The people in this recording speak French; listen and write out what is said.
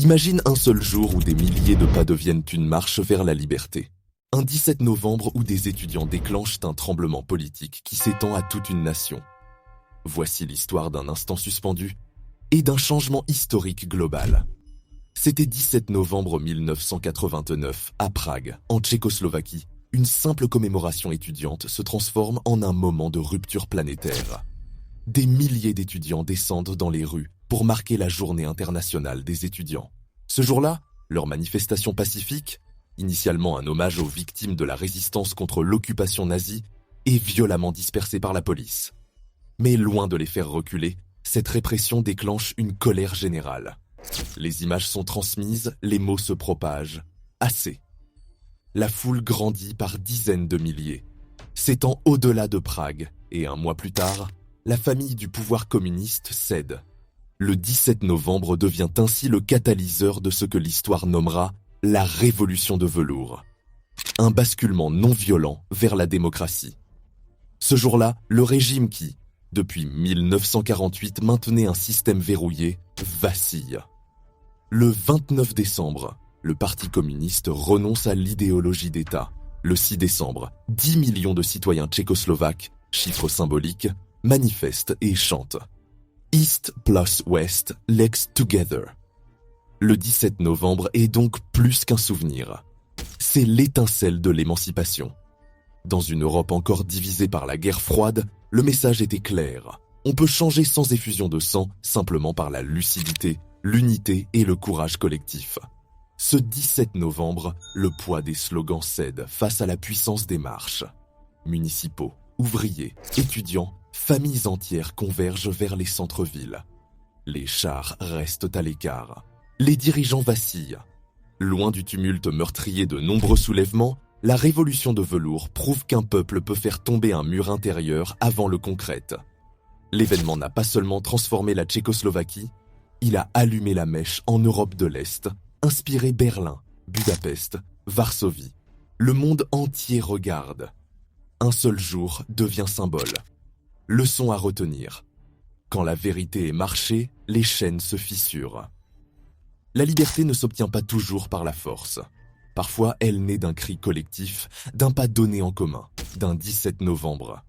Imagine un seul jour où des milliers de pas deviennent une marche vers la liberté. Un 17 novembre où des étudiants déclenchent un tremblement politique qui s'étend à toute une nation. Voici l'histoire d'un instant suspendu et d'un changement historique global. C'était 17 novembre 1989, à Prague, en Tchécoslovaquie. Une simple commémoration étudiante se transforme en un moment de rupture planétaire. Des milliers d'étudiants descendent dans les rues pour marquer la journée internationale des étudiants. Ce jour-là, leur manifestation pacifique, initialement un hommage aux victimes de la résistance contre l'occupation nazie, est violemment dispersée par la police. Mais loin de les faire reculer, cette répression déclenche une colère générale. Les images sont transmises, les mots se propagent. Assez. La foule grandit par dizaines de milliers, s'étend au-delà de Prague, et un mois plus tard, la famille du pouvoir communiste cède. Le 17 novembre devient ainsi le catalyseur de ce que l'histoire nommera la révolution de velours. Un basculement non violent vers la démocratie. Ce jour-là, le régime qui, depuis 1948, maintenait un système verrouillé, vacille. Le 29 décembre, le Parti communiste renonce à l'idéologie d'État. Le 6 décembre, 10 millions de citoyens tchécoslovaques, chiffre symbolique, manifestent et chantent. East plus West, let's together. Le 17 novembre est donc plus qu'un souvenir. C'est l'étincelle de l'émancipation. Dans une Europe encore divisée par la guerre froide, le message était clair. On peut changer sans effusion de sang, simplement par la lucidité, l'unité et le courage collectif. Ce 17 novembre, le poids des slogans cède face à la puissance des marches. Municipaux, ouvriers, étudiants, familles entières convergent vers les centres-villes. Les chars restent à l'écart. Les dirigeants vacillent. Loin du tumulte meurtrier de nombreux soulèvements, la révolution de velours prouve qu'un peuple peut faire tomber un mur intérieur avant le concrète. L'événement n'a pas seulement transformé la Tchécoslovaquie, il a allumé la mèche en Europe de l'Est, inspiré Berlin, Budapest, Varsovie. Le monde entier regarde. Un seul jour devient symbole. Leçon à retenir. Quand la vérité est marchée, les chaînes se fissurent. La liberté ne s'obtient pas toujours par la force. Parfois, elle naît d'un cri collectif, d'un pas donné en commun, d'un 17 novembre.